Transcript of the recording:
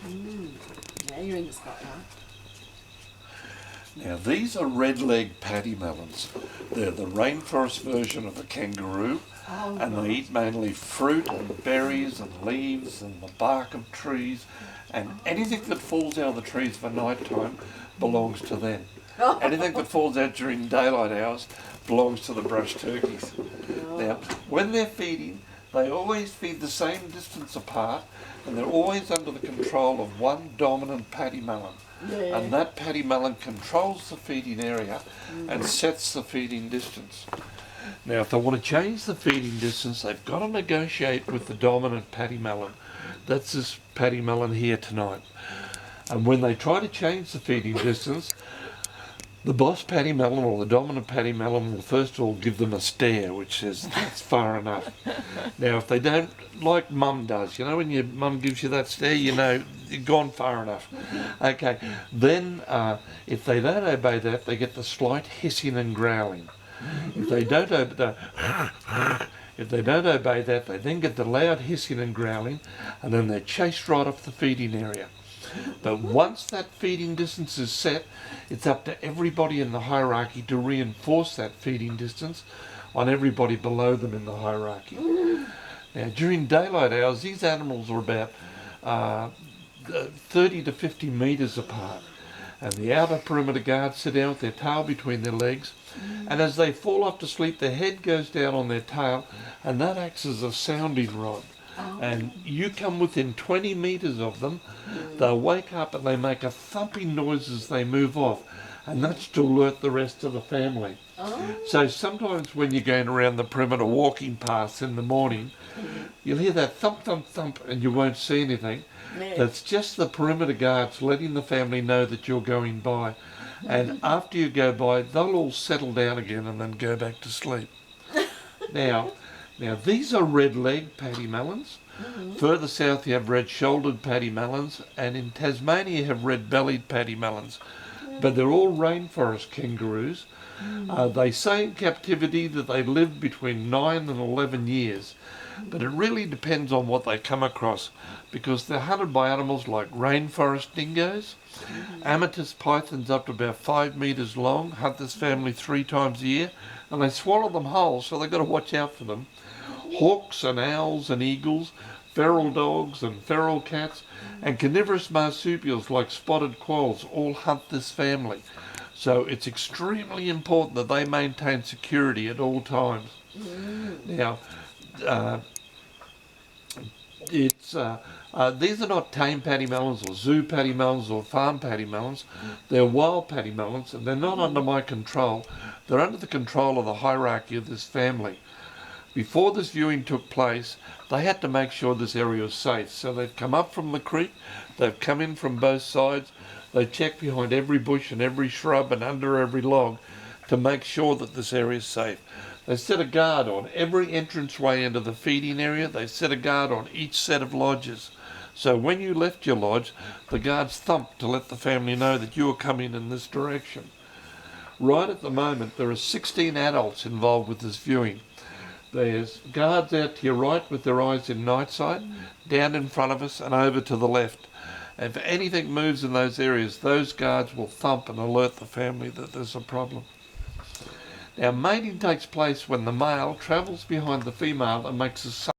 Now you're in the spotlight. Now these are red-legged paddy melons. They're the rainforest version of a kangaroo, and they eat mainly fruit and berries and leaves and the bark of trees, and anything that falls out of the trees for night time belongs to them. Anything that falls out during daylight hours belongs to the brush turkeys. Now, when they're feeding, they always feed the same distance apart, and they're always under the control of one dominant paddy melon. Yeah. And that paddy melon controls the feeding area and sets the feeding distance. Now, if they want to change the feeding distance, they've got to negotiate with the dominant paddy melon. That's this paddy melon here tonight. And when they try to change the feeding distance, the boss paddy melon or the dominant paddy melon will first of all give them a stare, which says that's far enough. Now, if they don't, like mum does, you know, when your mum gives you that stare, you know you've gone far enough. Okay, then if they don't obey that, they get the slight hissing and growling. If they don't obey that, they then get the loud hissing and growling, and then they're chased right off the feeding area. But once that feeding distance is set, it's up to everybody in the hierarchy to reinforce that feeding distance on everybody below them in the hierarchy. Now, during daylight hours, these animals are about 30 to 50 metres apart. And the outer perimeter guards sit down with their tail between their legs. And as they fall off to sleep, their head goes down on their tail, and that acts as a sounding rod. And you come within 20 metres of them, they'll wake up and they make a thumping noise as they move off, and that's to alert the rest of the family. So sometimes when you're going around the perimeter walking past in the morning, you'll hear that thump, thump, thump, and you won't see anything. That's just the perimeter guards letting the family know that you're going by. And after you go by, they'll all settle down again and then go back to sleep. Now, these are red-legged paddy melons. Further south you have red-shouldered paddy melons, and in Tasmania you have red-bellied paddy melons. But they're all rainforest kangaroos. They say in captivity that they live between 9 and 11 years. But it really depends on what they come across, because they're hunted by animals like rainforest dingoes, amethyst pythons up to about 5 metres long, hunt this family 3 times a year, and they swallow them whole, so they've got to watch out for them. Hawks and owls and eagles, feral dogs and feral cats, and carnivorous marsupials like spotted quolls all hunt this family. So it's extremely important that they maintain security at all times. Now, these are not tame paddy melons or zoo paddy melons or farm paddy melons. They're wild paddy melons, and they're not under my control. They're under the control of the hierarchy of this family. Before this viewing took place, they had to make sure this area was safe. So they've come up from the creek, they've come in from both sides, they check behind every bush and every shrub and under every log to make sure that this area is safe. They set a guard on every entranceway into the feeding area. They set a guard on each set of lodges. So when you left your lodge, the guards thumped to let the family know that you were coming in this direction. Right at the moment, there are 16 adults involved with this viewing. There's guards out to your right with their eyes in night sight, down in front of us and over to the left. And if anything moves in those areas, those guards will thump and alert the family that there's a problem. Now, mating takes place when the male travels behind the female and makes a